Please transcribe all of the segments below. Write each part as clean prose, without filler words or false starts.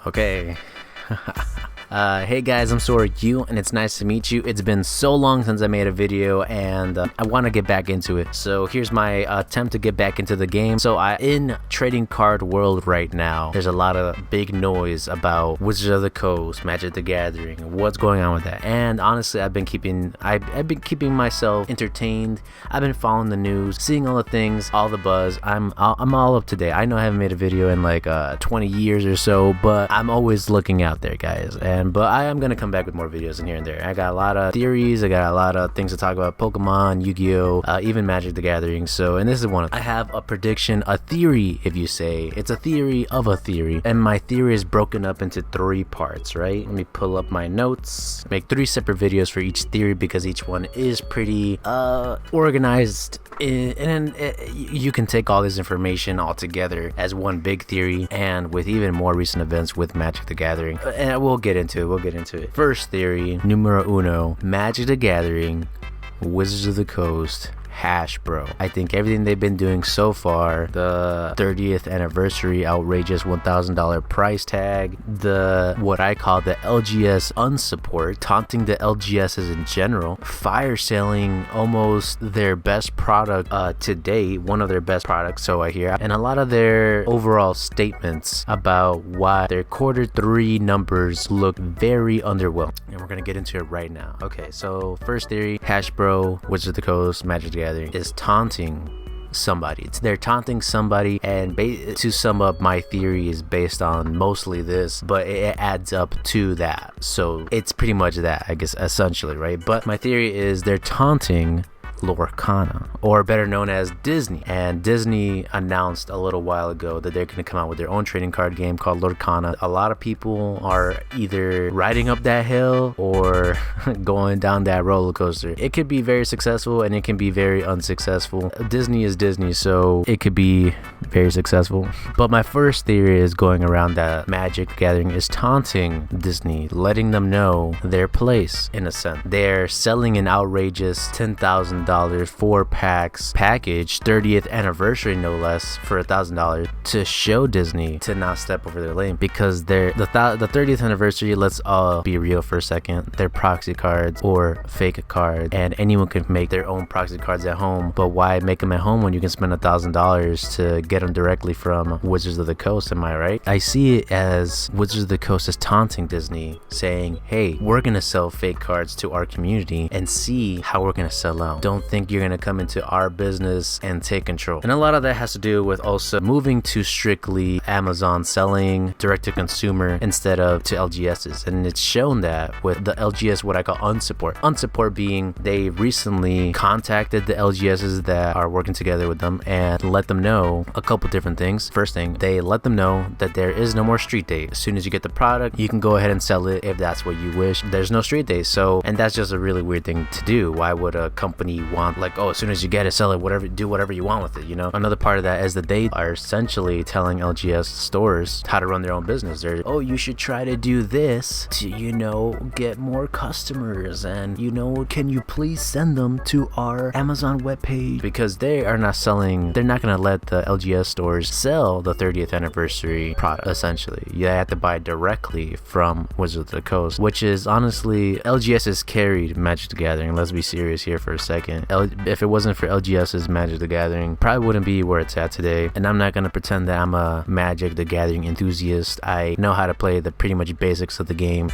Okay. Hey guys, I'm Sora U, and it's nice to meet you. It's been so long since I made a video, and I want to get back into it. So here's my attempt to get back into the game. So in trading card world right now, there's a lot of big noise about Wizards of the Coast, Magic the Gathering, what's going on with that. And honestly, I've been keeping myself entertained. I've been following the news, seeing all the things, all the buzz. I'm all up to date. I know I haven't made a video in like 20 years or so, but I'm always looking out there, guys. But I am gonna come back with more videos in here and there. I got a lot of theories, I got a lot of things to talk about: Pokemon, Yu-Gi-Oh, even Magic the Gathering. So, and this is one of them. I have a prediction, a theory, if you say. It's a theory of a theory, and my theory is broken up into 3 parts, right? Let me pull up my notes, make 3 separate videos for each theory because each one is pretty organized. And you can take all this information all together as one big theory, and with even more recent events with Magic the Gathering, and we'll get into it. First theory, numero uno: Magic the Gathering, Wizards of the Coast, Hasbro. I think everything they've been doing so far, the 30th anniversary outrageous $1,000 price tag, the what I call the LGS unsupport, taunting the LGSs in general, fire selling almost their best product to date, one of their best products, so I hear, and a lot of their overall statements about why their Q3 numbers look very underwhelming, and we're gonna get into it right now. Okay, so first theory: Hasbro, Wizards of the Coast, Magic the Gathering is taunting somebody. They're taunting somebody, and to sum up, my theory is based on mostly this, but it adds up to that. So it's pretty much that, I guess, essentially, right? But my theory is they're taunting Lorcana, or better known as Disney. And Disney announced a little while ago that they're going to come out with their own trading card game called Lorcana. A lot of people are either riding up that hill or going down that roller coaster. It could be very successful and it can be very unsuccessful. Disney is Disney, so it could be very successful. But my first theory is going around that Magic the Gathering is taunting Disney, letting them know their place in a sense. They're selling an outrageous $10,000 4 packs package, 30th anniversary no less, for $1,000 to show Disney to not step over their lane, because the 30th anniversary, let's all be real for a second, they're proxy cards or fake cards, and anyone can make their own proxy cards at home. But why make them at home when you can spend $1,000 to get them directly from Wizards of the Coast? Am I right? I see it as Wizards of the Coast is taunting Disney, saying, hey, we're gonna sell fake cards to our community and see how we're gonna sell out. Don't think you're gonna come into our business and take control. And a lot of that has to do with also moving to strictly Amazon, selling direct to consumer instead of to LGSs. And it's shown that with the LGS, what I call unsupport being they recently contacted the LGSs that are working together with them and let them know a couple different things. First thing, they let them know that there is no more street day. As soon as you get the product, you can go ahead and sell it if that's what you wish. There's no street day. So, and that's just a really weird thing to do. Why would a company want, like, oh, as soon as you get it, sell it, whatever, do whatever you want with it, you know? Another part of that is that they are essentially telling LGS stores how to run their own business. They're, oh, you should try to do this to, you know, get more customers, and, you know, can you please send them to our Amazon webpage? Because they are not selling, they're not gonna let the LGS stores sell the 30th anniversary product. Essentially, you have to buy directly from Wizards of the Coast, which is honestly, LGS has carried Magic the Gathering. Let's be serious here for a second. If it wasn't for LGS's Magic the Gathering, probably wouldn't be where it's at today. And I'm not gonna pretend that I'm a Magic the Gathering enthusiast. I know how to play the pretty much basics of the game.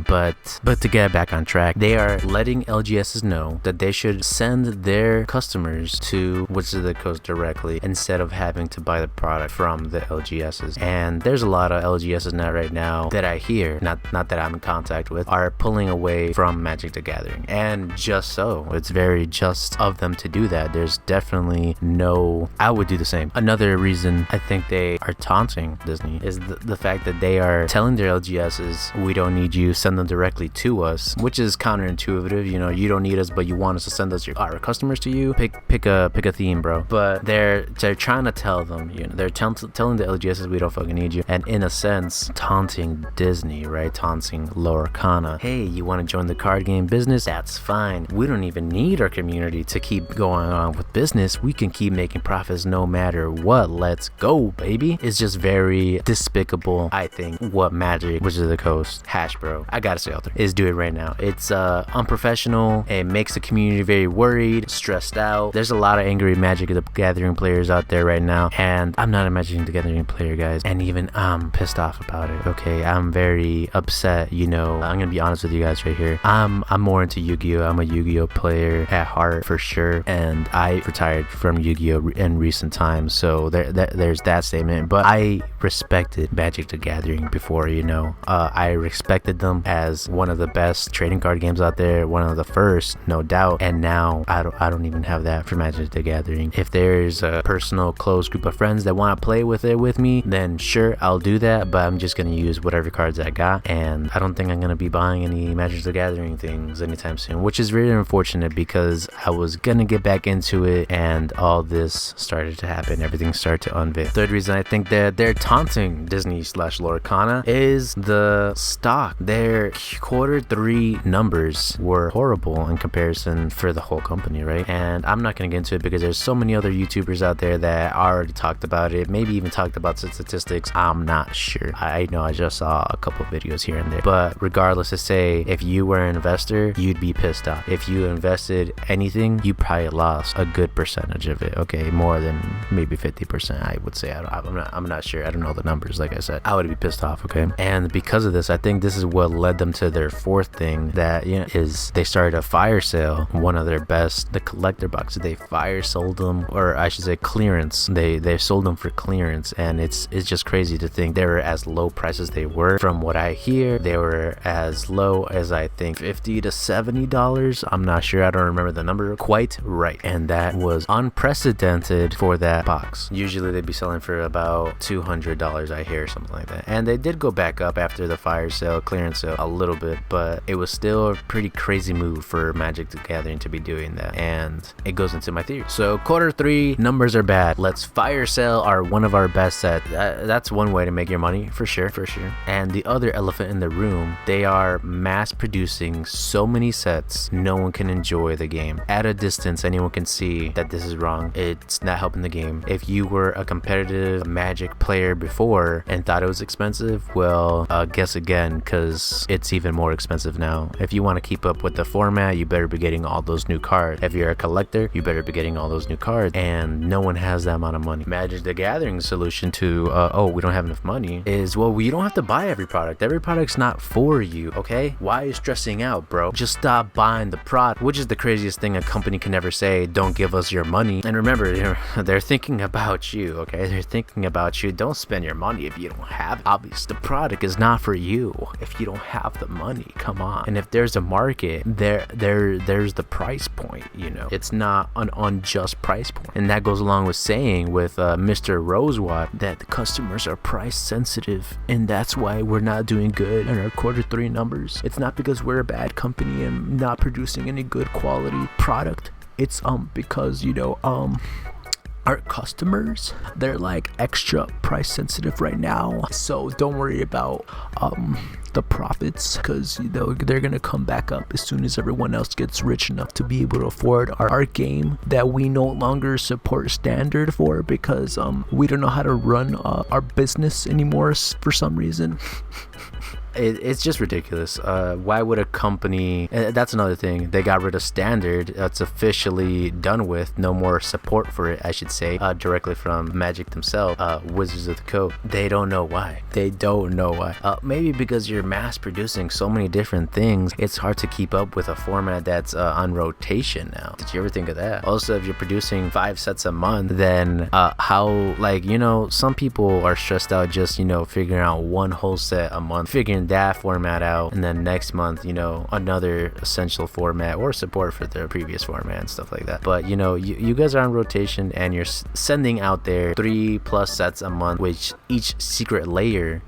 But to get back on track, they are letting LGSs know that they should send their customers to Wizards of the Coast directly instead of having to buy the product from the LGSs. And there's a lot of LGSs now right now that I hear, not that I'm in contact with, are pulling away from Magic the Gathering. And just so, it's very just of them to do that. There's definitely no, I would do the same. Another reason I think they are taunting Disney is the fact that they are telling their LGSs, we don't need you, send them directly to us, which is counterintuitive. You know, you don't need us, but you want us to send us our customers to you. Pick a theme, bro. But they're trying to tell them, you know, they're telling the LGSs, we don't fucking need you, and in a sense taunting Disney, right? Taunting Lorcana. Hey, you want to join the card game business? That's fine. We don't even need our community community to keep going on with business. We can keep making profits no matter what. Let's go, baby. It's just very despicable, I think, what Magic Wizards of the Coast, Hasbro, I gotta say out there, is doing right now. It's unprofessional. It makes the community very worried, stressed out. There's a lot of angry Magic the Gathering players out there right now, and I'm not a Magic the Gathering player, guys, and even I'm pissed off about it. Okay, I'm very upset. You know, I'm gonna be honest with you guys right here. I'm more into Yu-Gi-Oh. I'm a Yu-Gi-Oh player at heart for sure, and I retired from Yu-Gi-Oh in recent times, so there's that statement. But I respected Magic the Gathering before, you know. I respected them as one of the best trading card games out there, one of the first, no doubt. And now I don't even have that for Magic the Gathering. If there's a personal close group of friends that want to play with it with me, then sure, I'll do that, but I'm just gonna use whatever cards I got, and I don't think I'm gonna be buying any Magic the Gathering things anytime soon, which is really unfortunate because I was gonna get back into it and all this started to happen. Everything started to unveil. Third reason I think that they're taunting Disney/Lorcana is the stock. Their Q3 numbers were horrible in comparison for the whole company, right? And I'm not gonna get into it because there's so many other YouTubers out there that already talked about it, maybe even talked about statistics. I'm not sure. I know I just saw a couple videos here and there, but regardless, to say if you were an investor, you'd be pissed off. If you invested anything, you probably lost a good percentage of it. Okay, more than maybe 50%, I would say. I'm not sure. I don't know the numbers. Like I said, I would be pissed off. Okay, and because of this, I think this is what led them to their fourth thing, that, you know, is they started a fire sale. One of their best, the collector boxes, they fire sold them, or I should say clearance. They sold them for clearance, and it's just crazy to think they were as low price as they were. From what I hear, they were as low as I think $50 to $70. I'm not sure. I don't remember the number quite right, and that was unprecedented for that box. Usually they'd be selling for about $200, I hear, something like that. And they did go back up after the fire sale, clearance sale, a little bit, but it was still a pretty crazy move for Magic the Gathering to be doing that, and it goes into my theory. So Q3 numbers are bad. Let's fire sale one of our best sets. That's one way to make your money, for sure. And the other elephant in the room, they are mass producing so many sets, no one can enjoy the game. At a distance, anyone can see that this is wrong. It's not helping the game. If you were a competitive Magic player before and thought it was expensive, well, guess again, because it's even more expensive now. If you want to keep up with the format, you better be getting all those new cards. If you're a collector, you better be getting all those new cards, and no one has that amount of money. Magic the Gathering solution to we don't have enough money is, well, you don't have to buy every product. Every product's not for you, okay? Why are you stressing out, bro? Just stop buying the product, which is the craziest thing a company can ever say. Don't give us your money. And remember, they're thinking about you, okay? They're thinking about you. Don't spend your money if you don't have it. Obviously, the product is not for you if you don't have the money. Come on. And if there's a market, there's the price point, you know? It's not an unjust price point. And that goes along with saying with Mr. Rosewater that the customers are price sensitive, and that's why we're not doing good in our Q3 numbers. It's not because we're a bad company and not producing any good quality product. It's because, you know, our customers, they're like extra price sensitive right now, so don't worry about the profits, because, you know, they're gonna come back up as soon as everyone else gets rich enough to be able to afford our game that we no longer support standard for, because we don't know how to run our business anymore for some reason. It's just ridiculous. Why would a company, that's another thing, they got rid of standard. That's officially done with. No more support for it, I should say, directly from Magic themselves, Wizards of the Coast. They don't know why. Maybe because you're mass producing so many different things, it's hard to keep up with a format that's on rotation now. Did you ever think of that? Also, if you're producing 5 sets a month, then how, like, you know, some people are stressed out just, you know, figuring out one whole set a month, figuring that format out, and then next month, you know, another essential format or support for the previous format and stuff like that. But, you know, you guys are on rotation and you're sending out there 3+ sets a month, which each secret layer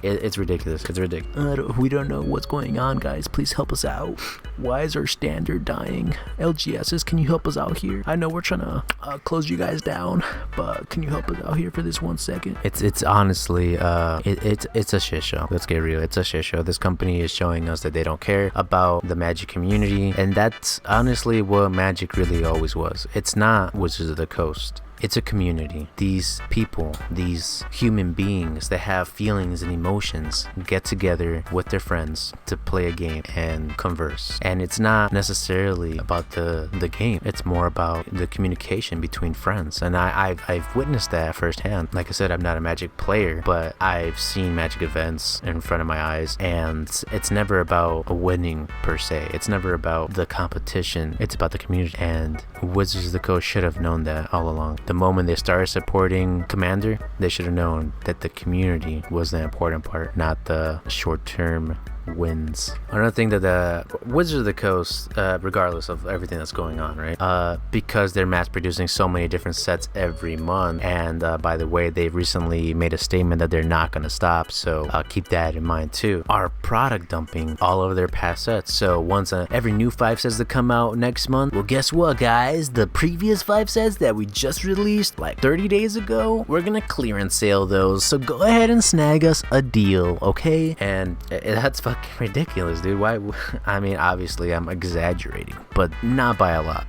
It's ridiculous. It's ridiculous. We don't know what's going on, guys. Please help us out. Why is our standard dying? LGSs, can you help us out here? I know we're trying to close you guys down, but can you help us out here for this 1 second? It's honestly it's a shit show. Let's get real. It's a shit show. This company is showing us that they don't care about the Magic community, and that's honestly what Magic really always was. It's not Wizards of the Coast. It's a community. These people, these human beings that have feelings and emotions get together with their friends to play a game and converse. And it's not necessarily about the game. It's more about the communication between friends. And I've witnessed that firsthand. Like I said, I'm not a Magic player, but I've seen Magic events in front of my eyes, and it's never about a winning per se. It's never about the competition. It's about the community. And Wizards of the Coast should have known that all along. The moment they started supporting Commander, they should have known that the community was the important part, not the short-term wins. Another thing that the Wizards of the Coast, regardless of everything that's going on, right, because they're mass producing so many different sets every month, and by the way, they've recently made a statement that they're not going to stop, so keep that in mind too, are product dumping all of their past sets. So once every new 5 sets that come out next month, well, guess what, guys, the previous 5 sets that we just released like 30 days ago, we're gonna clearance sale those, so go ahead and snag us a deal, okay? And that's fucking ridiculous, dude. Why? I mean, obviously I'm exaggerating, but not by a lot.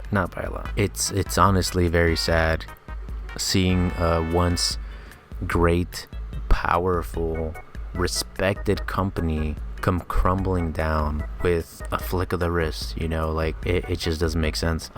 It's honestly very sad seeing once great, powerful, respected company come crumbling down with a flick of the wrist, you know, like it just doesn't make sense.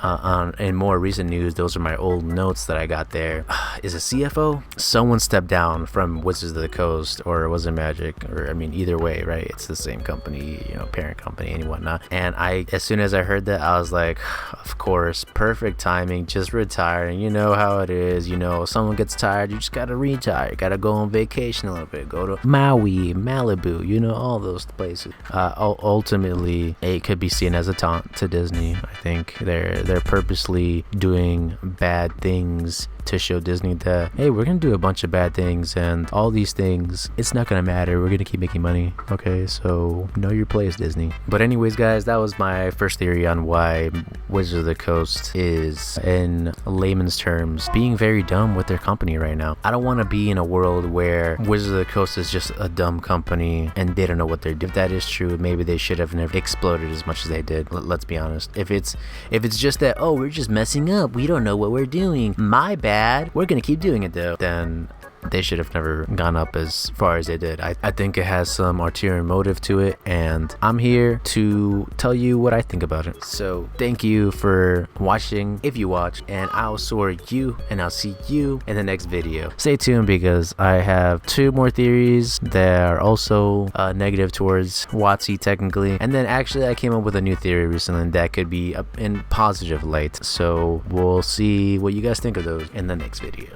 In more recent news, those are my old notes that I got there. Is a CFO? Someone stepped down from Wizards of the Coast, or was it Magic? Or I mean, either way, right? It's the same company, you know, parent company and whatnot. And as soon as I heard that, I was like, of course, perfect timing, just retiring. You know how it is, you know, someone gets tired, you just gotta retire, gotta go on vacation a little bit, go to Maui, Malibu, you know, all those places. Ultimately, it could be seen as a taunt to Disney. I think they're purposely doing bad things to show Disney that, hey, we're gonna do a bunch of bad things, and all these things, it's not gonna matter, we're gonna keep making money, okay? So know your place, Disney. But anyways, guys, that was my first theory on why Wizards of the Coast is, in layman's terms, being very dumb with their company right now. I don't want to be in a world where Wizards of the Coast is just a dumb company and they don't know what they're doing. If that is true, maybe they should have never exploded as much as they did. Let's be honest. If it's just that, oh, we're just messing up, we don't know what we're doing, my bad, we're gonna keep doing it though, then they should have never gone up as far as they did. I think it has some ulterior motive to it, and I'm here to tell you what I think about it. So thank you for watching, if you watched, and I'll Sora U, and I'll see you in the next video. Stay tuned, because I have 2 more theories that are also negative towards WotC technically, and then actually I came up with a new theory recently that could be in positive light, so we'll see what you guys think of those in the next video.